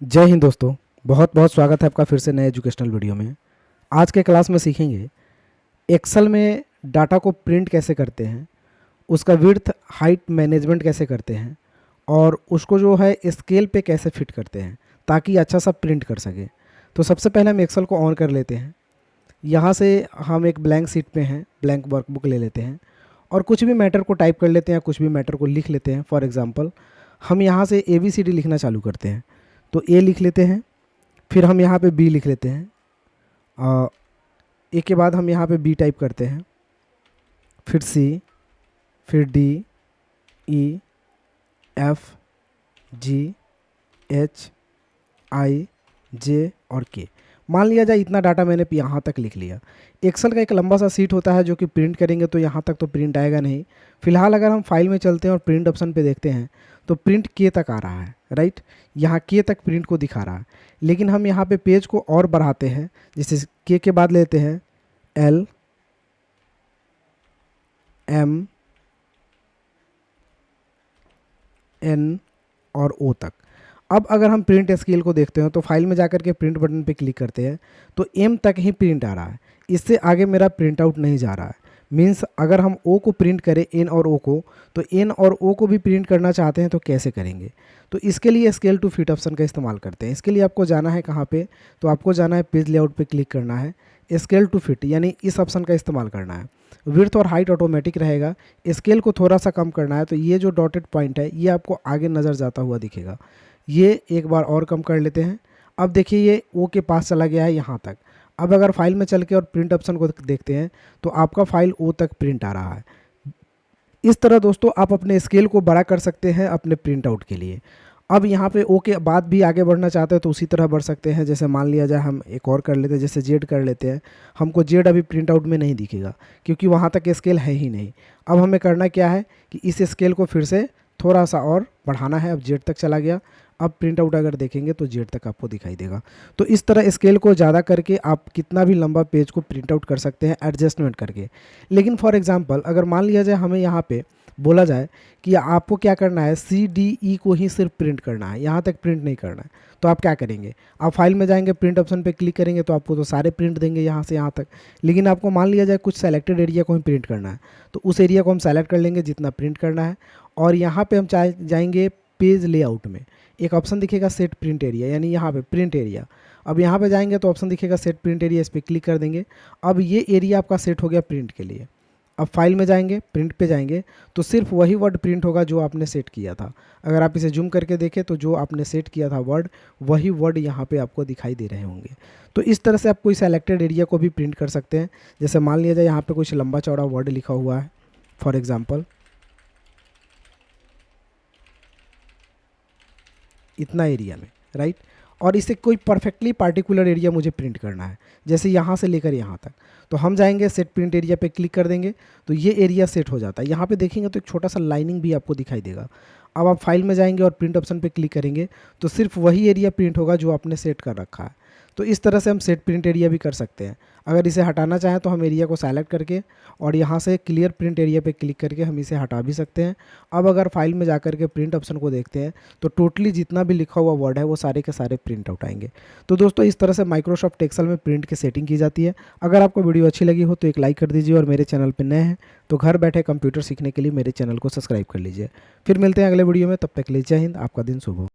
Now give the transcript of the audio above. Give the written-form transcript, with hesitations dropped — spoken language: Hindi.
जय हिंद दोस्तों। बहुत बहुत स्वागत है आपका फिर से नए एजुकेशनल वीडियो में। आज के क्लास में सीखेंगे एक्सेल में डाटा को प्रिंट कैसे करते हैं, उसका विड्थ हाइट मैनेजमेंट कैसे करते हैं और उसको जो है स्केल पे कैसे फिट करते हैं ताकि अच्छा सा प्रिंट कर सके। तो सबसे पहले हम एक्सेल को ऑन कर लेते हैं। यहाँ से हम एक ब्लैंक शीट पे हैं, ब्लैंक वर्कबुक ले लेते हैं और कुछ भी मैटर को टाइप कर लेते हैं, कुछ भी मैटर को लिख लेते हैं। फॉर एग्ज़ाम्पल हम यहाँ से ABCD लिखना चालू करते हैं, तो ए लिख लेते हैं, फिर हम यहाँ पे बी लिख लेते हैं, ए के बाद हम यहाँ पे बी टाइप करते हैं, फिर सी, फिर डी, ई, एफ, जी, एच, आई, जे और के। मान लिया जाए इतना डाटा मैंने यहाँ तक लिख लिया। एक्सेल का एक लंबा सा सीट होता है जो कि प्रिंट करेंगे तो यहाँ तक तो प्रिंट आएगा नहीं। फिलहाल अगर हम फाइल में चलते हैं और प्रिंट ऑप्शन पे देखते हैं तो प्रिंट के तक आ रहा है, राइट। यहाँ के तक प्रिंट को दिखा रहा है, लेकिन हम यहाँ पे पेज को और बढ़ाते हैं। जैसे के बाद लेते हैं L, M, N और O तक। अब अगर हम प्रिंट स्केल को देखते हैं तो फाइल में जाकर के प्रिंट बटन पे क्लिक करते हैं तो M तक ही प्रिंट आ रहा है, इससे आगे मेरा प्रिंट आउट नहीं जा रहा है। मीन्स अगर हम O को प्रिंट करें, N और O को, तो N और O को भी प्रिंट करना चाहते हैं तो कैसे करेंगे। तो इसके लिए स्केल टू फिट ऑप्शन का इस्तेमाल करते हैं। इसके लिए आपको जाना है कहाँ पे, तो आपको जाना है पेज लेआउट पे क्लिक करना है, स्केल टू फिट यानी इस ऑप्शन का इस्तेमाल करना है। विड्थ और हाइट ऑटोमेटिक रहेगा। स्केल को थोड़ा सा कम करना है तो ये जो डॉटेड पॉइंट है ये आपको आगे नज़र जाता हुआ दिखेगा। ये एक बार और कम कर लेते हैं। अब देखिए ये ओ के पास चला गया है यहाँ तक। अब अगर फाइल में चल के और प्रिंट ऑप्शन को देखते हैं तो आपका फाइल ओ तक प्रिंट आ रहा है। इस तरह दोस्तों आप अपने स्केल को बड़ा कर सकते हैं अपने प्रिंट आउट के लिए। अब यहाँ पे ओ के बाद भी आगे बढ़ना चाहते हैं तो उसी तरह बढ़ सकते हैं। जैसे मान लिया जाए हम एक और कर लेते हैं, जैसे जेड कर लेते हैं। हमको जेड अभी प्रिंट आउट में नहीं दिखेगा क्योंकि वहाँ तक स्केल है ही नहीं। अब हमें करना क्या है कि इस स्केल को फिर से थोड़ा सा और बढ़ाना है। अब जेड तक चला गया। अब प्रिंट आउट अगर देखेंगे तो जेड तक आपको दिखाई देगा। तो इस तरह स्केल को ज़्यादा करके आप कितना भी लंबा पेज को प्रिंट आउट कर सकते हैं एडजस्टमेंट करके। लेकिन फॉर एग्जांपल अगर मान लिया जाए हमें यहाँ पे बोला जाए कि आपको क्या करना है, CDE को ही सिर्फ प्रिंट करना है, यहाँ तक प्रिंट नहीं करना है, तो आप क्या करेंगे, आप फाइल में जाएंगे, प्रिंट ऑप्शन पे क्लिक करेंगे तो आपको तो सारे प्रिंट देंगे यहाँ से यहाँ तक। लेकिन आपको मान लिया जाए कुछ सेलेक्टेड एरिया को ही प्रिंट करना है, तो उस एरिया को हम सेलेक्ट कर लेंगे जितना प्रिंट करना है। और यहाँ पर हम जाएंगे पेज लेआउट में, एक ऑप्शन दिखेगा सेट प्रिंट एरिया, यानी यहाँ पे प्रिंट एरिया। अब यहाँ पे जाएंगे तो ऑप्शन दिखेगा सेट प्रिंट एरिया, इस पर क्लिक कर देंगे। अब ये एरिया आपका सेट हो गया प्रिंट के लिए। अब फाइल में जाएंगे, प्रिंट पे जाएंगे तो सिर्फ वही वर्ड प्रिंट होगा जो आपने सेट किया था। अगर आप इसे जूम करके देखें तो जो आपने सेट किया था वर्ड, वही वर्ड यहाँ पे आपको दिखाई दे रहे होंगे। तो इस तरह से आप कोई सेलेक्टेड एरिया को भी प्रिंट कर सकते हैं। जैसे मान लिया जाए यहाँ पे कुछ लंबा चौड़ा वर्ड लिखा हुआ है, फॉर एग्जाम्पल इतना एरिया में, राइट। और इसे कोई परफेक्टली पार्टिकुलर एरिया मुझे प्रिंट करना है, जैसे यहाँ से लेकर यहाँ तक, तो हम जाएंगे सेट प्रिंट एरिया पे क्लिक कर देंगे तो ये एरिया सेट हो जाता है। यहाँ पे देखेंगे तो एक छोटा सा लाइनिंग भी आपको दिखाई देगा। अब आप फाइल में जाएंगे और प्रिंट ऑप्शन पे क्लिक करेंगे तो सिर्फ वही एरिया प्रिंट होगा जो आपने सेट कर रखा है। तो इस तरह से हम सेट प्रिंट एरिया भी कर सकते हैं। अगर इसे हटाना चाहें तो हम एरिया को सेलेक्ट करके और यहाँ से क्लियर प्रिंट एरिया पे क्लिक करके हम इसे हटा भी सकते हैं। अब अगर फाइल में जाकर के प्रिंट ऑप्शन को देखते हैं तो टोटली जितना भी लिखा हुआ वर्ड है वो सारे के सारे प्रिंट आउट आएंगे। तो दोस्तों इस तरह से माइक्रोसॉफ्ट एक्सेल में प्रिंट की सेटिंग की जाती है। अगर आपको वीडियो अच्छी लगी हो तो एक लाइक कर दीजिए और मेरे चैनल पर नए हैं तो घर बैठे कंप्यूटर सीखने के लिए मेरे चैनल को सब्सक्राइब कर लीजिए। फिर मिलते हैं अगले वीडियो में, तब तक के लिए जय हिंद, आपका दिन शुभ हो।